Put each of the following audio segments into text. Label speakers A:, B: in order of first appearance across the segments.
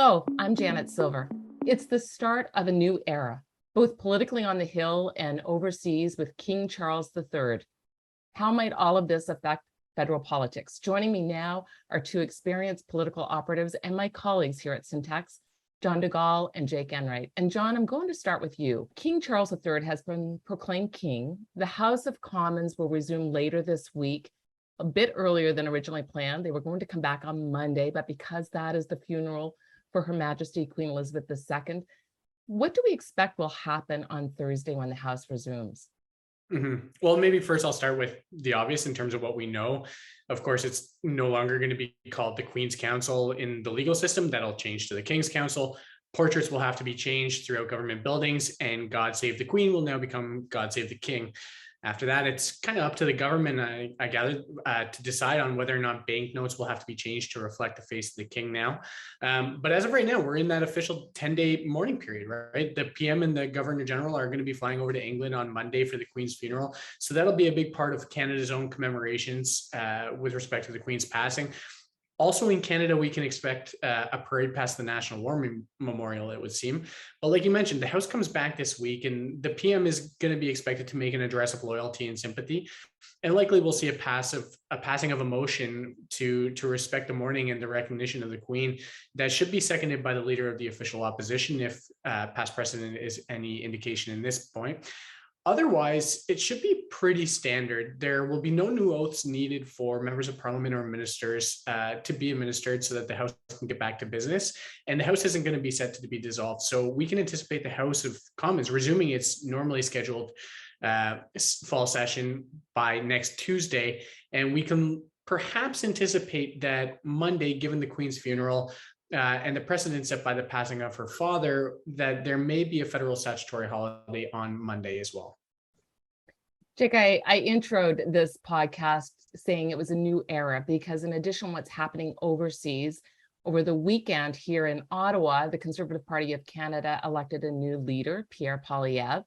A: Hello, I'm Janet Silver. It's the start of a new era, both politically on the Hill and overseas with King Charles III. How might all of this affect federal politics? Joining me now are two experienced political operatives and my colleagues here at Syntax, Jon Dugal and Jake Enwright. And Jon, I'm going to start with you. King Charles III has been proclaimed king. The House of Commons will resume later this week, a bit earlier than originally planned. They were going to come back on Monday, but because that is the funeral for Her Majesty Queen Elizabeth II, what do we expect will happen on Thursday when the House resumes?
B: Well, maybe first I'll start with the obvious in terms of what we know. Of course, it's no longer going to be called the Queen's Council in the legal system. That'll change to the King's Council. Portraits will have to be changed throughout government buildings, and God Save the Queen will now become God Save the King. After that, it's kind of up to the government, I gather, to decide on whether or not banknotes will have to be changed to reflect the face of the king now. But as of right now, we're in that official 10-day mourning period, right? The PM and the Governor General are going to be flying over to England on Monday for the Queen's funeral. So that'll be a big part of Canada's own commemorations with respect to the Queen's passing. Also in Canada, we can expect a parade past the National War Memorial, it would seem. But like you mentioned, the House comes back this week and the PM is going to be expected to make an address of loyalty and sympathy. And likely we'll see a passing of emotion to respect the mourning and the recognition of the Queen that should be seconded by the leader of the official opposition if past precedent is any indication in this point. Otherwise, it should be pretty standard. There will be no new oaths needed for members of parliament or ministers to be administered so that the House can get back to business. And the House isn't going to be set to be dissolved. So we can anticipate the House of Commons resuming its normally scheduled fall session by next Tuesday. And we can perhaps anticipate that Monday, given the Queen's funeral, and the precedent set by the passing of her father, that there may be a federal statutory holiday on Monday as well.
A: Jake, I introed this podcast saying it was a new era because in addition to what's happening overseas, over the weekend here in Ottawa, the Conservative Party of Canada elected a new leader, Pierre Poilievre.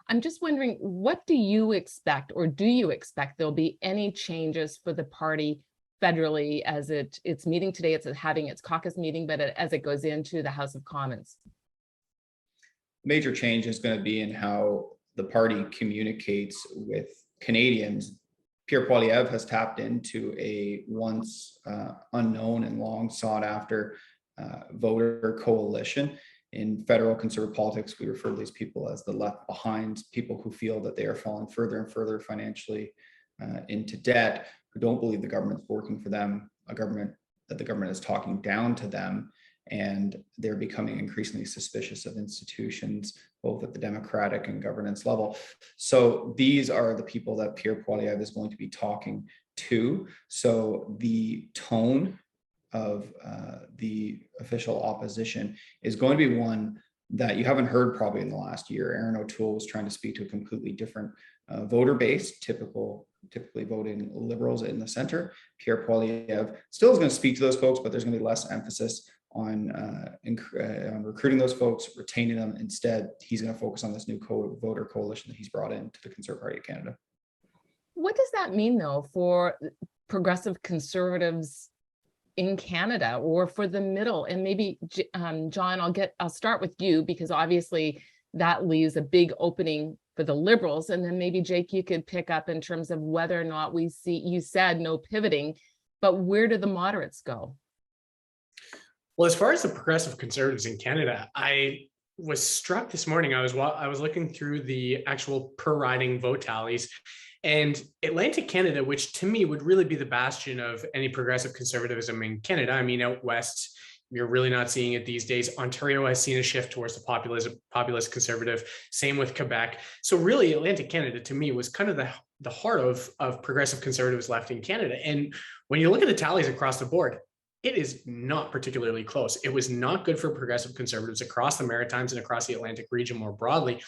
A: I'm just wondering, what do you expect, or do you expect there'll be any changes for the party federally as it's meeting today? It's having its caucus meeting, but as it goes into the House of Commons.
C: Major change is going to be in how the party communicates with Canadians. Pierre Poilievre has tapped into a once unknown and long sought after voter coalition. In federal conservative politics, we refer to these people as the left behind, people who feel that they are falling further and further financially into debt, who don't believe the government's working for them, a government that the government is talking down to them, and they're becoming increasingly suspicious of institutions, both at the democratic and governance level. So these are the people that Pierre Poilievre is going to be talking to. So the tone of the official opposition is going to be one that you haven't heard probably in the last year. Erin O'Toole was trying to speak to a completely different voter base, typically voting Liberals in the center. Pierre Poilievre still is going to speak to those folks, but there's going to be less emphasis on recruiting those folks, retaining them. Instead, he's going to focus on this new voter coalition that he's brought into the Conservative Party of Canada.
A: What does that mean, though, for progressive conservatives in Canada, or for the middle? And maybe, Jon, I'll start with you, because obviously that leaves a big opening for the Liberals. And then maybe, Jake, you could pick up in terms of whether or not we see, you said no pivoting, but where do the moderates go?
B: Well, as far as the progressive conservatives in Canada, I was struck this morning. I was looking through the actual per riding vote tallies, and Atlantic Canada, which to me would really be the bastion of any progressive conservatism in Canada. I mean, out west, you're really not seeing it these days. Ontario has seen a shift towards the populist conservative. Same with Quebec. So really, Atlantic Canada to me was kind of the heart of progressive conservatives left in Canada. And when you look at the tallies across the board, it is not particularly close. It was not good for progressive conservatives across the Maritimes and across the Atlantic region more broadly.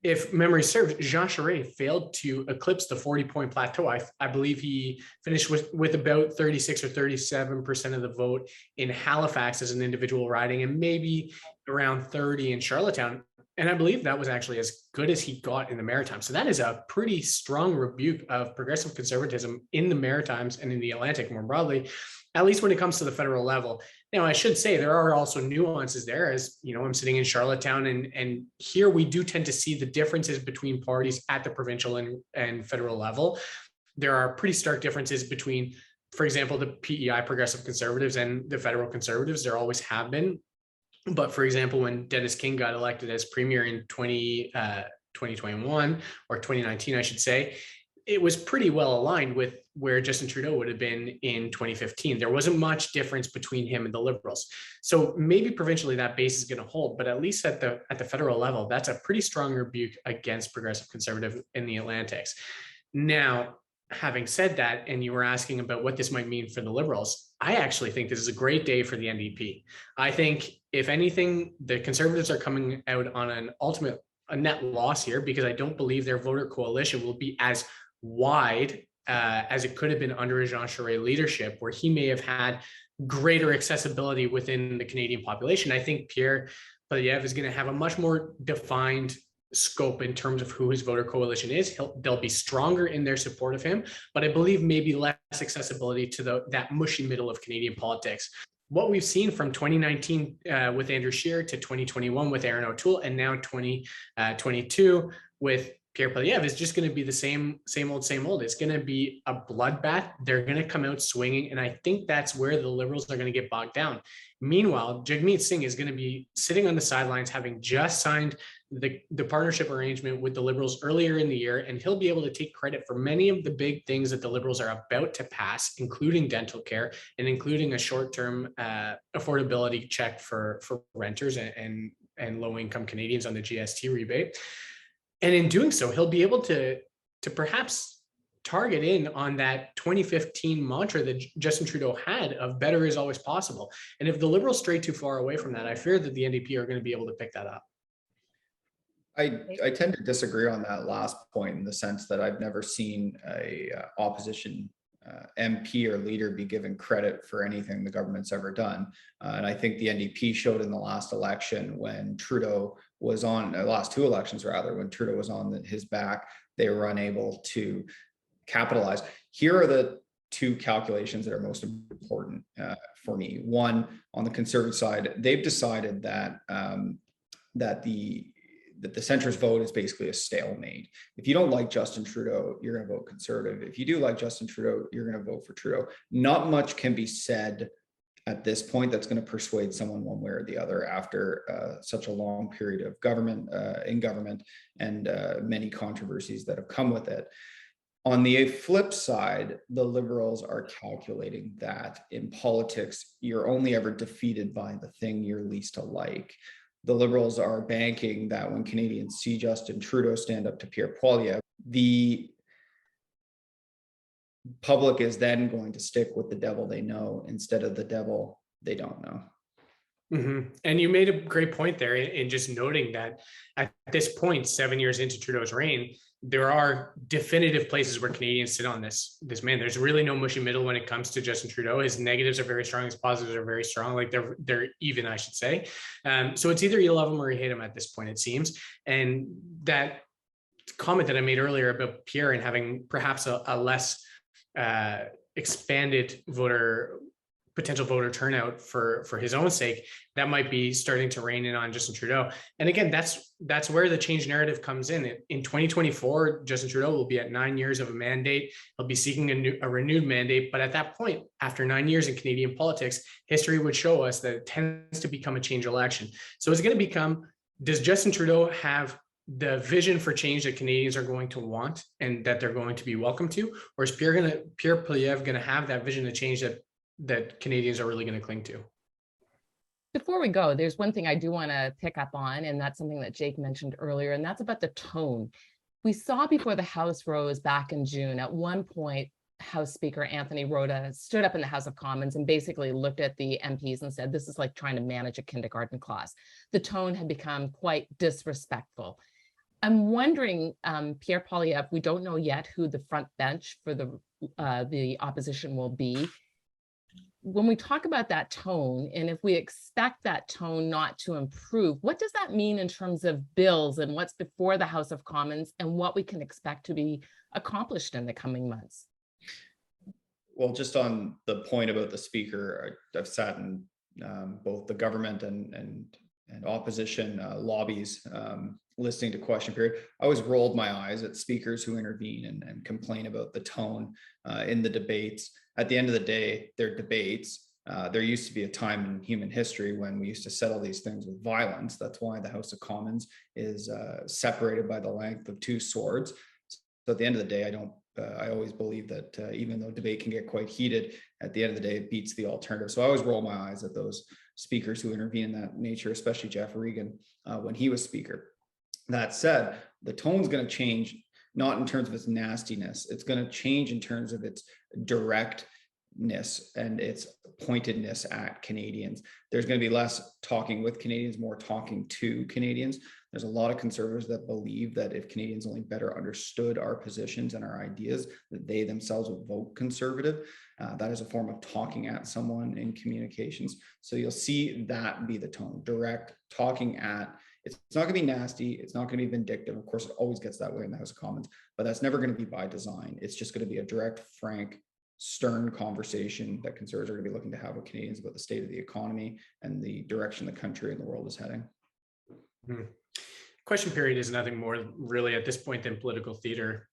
B: If memory serves, Jean Charest failed to eclipse the 40-point plateau. I believe he finished with about 36 or 37% of the vote in Halifax as an individual riding, and maybe around 30 in Charlottetown. And I believe that was actually as good as he got in the Maritimes. So that is a pretty strong rebuke of progressive conservatism in the Maritimes and in the Atlantic more broadly, at least when it comes to the federal level. Now, I should say there are also nuances there, as you know, I'm sitting in Charlottetown, and here we do tend to see the differences between parties at the provincial and federal level. There are pretty stark differences between, for example, the PEI progressive conservatives and the federal conservatives. There always have been. But for example, when Dennis King got elected as premier in 2021 or 2019, I should say, it was pretty well aligned with where Justin Trudeau would have been in 2015. There wasn't much difference between him and the Liberals. So maybe provincially that base is going to hold, but at least at the federal level, that's a pretty strong rebuke against progressive conservative in the Atlantics. Now, having said that, and you were asking about what this might mean for the Liberals, I actually think this is a great day for the NDP. I think, if anything, the Conservatives are coming out on a net loss here, because I don't believe their voter coalition will be as wide as it could have been under a Jean Charest leadership, where he may have had greater accessibility within the Canadian population. I think Pierre Poilievre is going to have a much more defined scope in terms of who his voter coalition is. They'll be stronger in their support of him, but I believe maybe less accessibility to that mushy middle of Canadian politics. What we've seen from 2019 with Andrew Scheer to 2021 with Aaron O'Toole, and now 2022 with Pierre Poilievre, is just going to be the same old. It's going to be a bloodbath. They're going to come out swinging, and I think that's where the Liberals are going to get bogged down. Meanwhile, Jagmeet Singh is going to be sitting on the sidelines, having just signed the partnership arrangement with the Liberals earlier in the year, and he'll be able to take credit for many of the big things that the Liberals are about to pass, including dental care and including a short-term affordability check for renters and low-income Canadians on the GST rebate. And in doing so, he'll be able to perhaps target in on that 2015 mantra that Justin Trudeau had of better is always possible. And if the Liberals stray too far away from that, I fear that the NDP are going to be able to pick that up.
C: I tend to disagree on that last point, in the sense that I've never seen a opposition MP or leader be given credit for anything the government's ever done. And I think the NDP showed in the last election, when Trudeau was on, the last two elections rather, when Trudeau was on his back, they were unable to capitalize. Here are the two calculations that are most important for me. One, on the Conservative side, they've decided that that the centrist vote is basically a stalemate. If you don't like Justin Trudeau, you're going to vote Conservative. If you do like Justin Trudeau, you're going to vote for Trudeau. Not much can be said at this point that's going to persuade someone one way or the other after such a long period of government and many controversies that have come with it. On the flip side, the Liberals are calculating that in politics, you're only ever defeated by the thing you're least alike. The Liberals are banking that when Canadians see Justin Trudeau stand up to Pierre Poilievre, the public is then going to stick with the devil they know instead of the devil they don't know.
B: Mm-hmm. And you made a great point there in just noting that at this point, 7 years into Trudeau's reign, there are definitive places where Canadians sit on this man. There's really no mushy middle when it comes to Justin Trudeau. His negatives are very strong. His positives are very strong. Like they're even, I should say. So it's either you love him or you hate him at this point, it seems. And that comment that I made earlier about Pierre and having perhaps a less expanded potential voter turnout for his own sake, that might be starting to rein in on Justin Trudeau. And again, that's where the change narrative comes in. In 2024, Justin Trudeau will be at 9 years of a mandate. He'll be seeking a renewed mandate. But at that point, after 9 years in Canadian politics, history would show us that it tends to become a change election. So it's going to become, does Justin Trudeau have the vision for change that Canadians are going to want and that they're going to be welcome to? Or is Pierre Poilievre going to have that vision of change that Canadians are really going to cling to?
A: Before we go, there's one thing I do want to pick up on, and that's something that Jake mentioned earlier, and that's about the tone. We saw before the House rose back in June, at one point, House Speaker Anthony Rota stood up in the House of Commons and basically looked at the MPs and said, this is like trying to manage a kindergarten class. The tone had become quite disrespectful. I'm wondering, Pierre Poilievre, we don't know yet who the front bench for the opposition will be. when we talk about that tone, and if we expect that tone not to improve, what does that mean in terms of bills and what's before the House of Commons and what we can expect to be accomplished in the coming months?
C: Well, just on the point about the speaker, I've sat in both the government and opposition lobbies, listening to question period. I always rolled my eyes at speakers who intervene and complain about the tone in the debates. At the end of the day, they're debates. There used to be a time in human history when we used to settle these things with violence. That's why the House of Commons is separated by the length of two swords. So at the end of the day, I always believe that even though debate can get quite heated, at the end of the day, it beats the alternative. So I always roll my eyes at those speakers who intervene in that nature, especially Jeff Regan when he was speaker. That said, the tone's going to change, not in terms of its nastiness. It's going to change in terms of its directness and its pointedness at Canadians. There's going to be less talking with Canadians, more talking to Canadians. There's a lot of conservatives that believe that if Canadians only better understood our positions and our ideas, that they themselves would vote conservative. That is a form of talking at someone in communications. So you'll see that be the tone, direct, talking at. It's not going to be nasty. It's not going to be vindictive. Of course, it always gets that way in the House of Commons, but that's never going to be by design. It's just going to be a direct, frank, stern conversation that conservatives are going to be looking to have with Canadians about the state of the economy and the direction the country and the world is heading.
B: Mm-hmm. Question period is nothing more really at this point than political theater,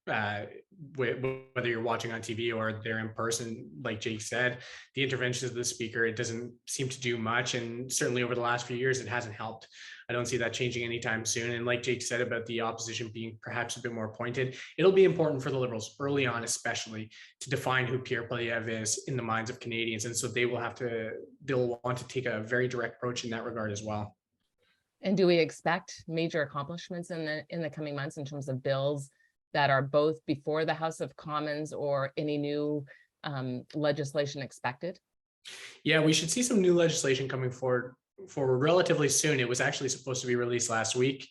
B: whether you're watching on TV or there in person. Like Jake said, the interventions of the speaker, it doesn't seem to do much. And certainly over the last few years, it hasn't helped. I don't see that changing anytime soon. And like Jake said about the opposition being perhaps a bit more pointed, it'll be important for the Liberals early on, especially to define who Pierre Poilievre is in the minds of Canadians. And so they'll want to take a very direct approach in that regard as well.
A: And do we expect major accomplishments in the coming months in terms of bills that are both before the House of Commons or any new legislation expected?
B: Yeah, we should see some new legislation coming forward relatively soon. It was actually supposed to be released last week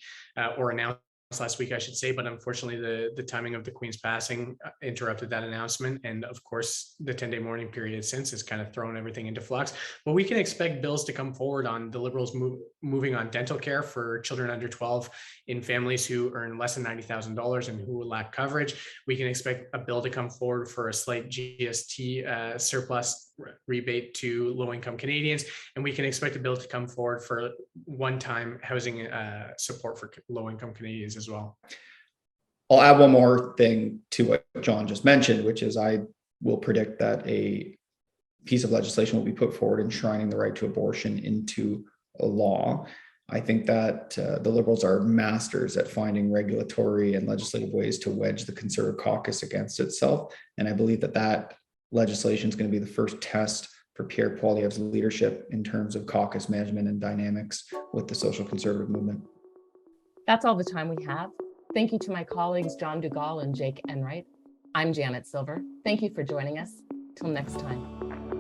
B: or announced last week, I should say, but unfortunately the timing of the Queen's passing interrupted that announcement. And of course, the 10-day mourning period since has kind of thrown everything into flux. But we can expect bills to come forward on the Liberals moving on dental care for children under 12 in families who earn less than $90,000 and who lack coverage. We can expect a bill to come forward for a slight GST surplus rebate to low-income Canadians, and we can expect a bill to come forward for one-time housing support for low-income Canadians as well.
C: I'll add one more thing to what John just mentioned, which is I will predict that a piece of legislation will be put forward enshrining the right to abortion into a law. I think that the Liberals are masters at finding regulatory and legislative ways to wedge the Conservative caucus against itself, and I believe that legislation is going to be the first test for Pierre Poilievre's leadership in terms of caucus management and dynamics with the social conservative movement.
A: That's all the time we have. Thank you to my colleagues, Jon Dugal and Jake Enwright. I'm Janet Silver. Thank you for joining us. Till next time.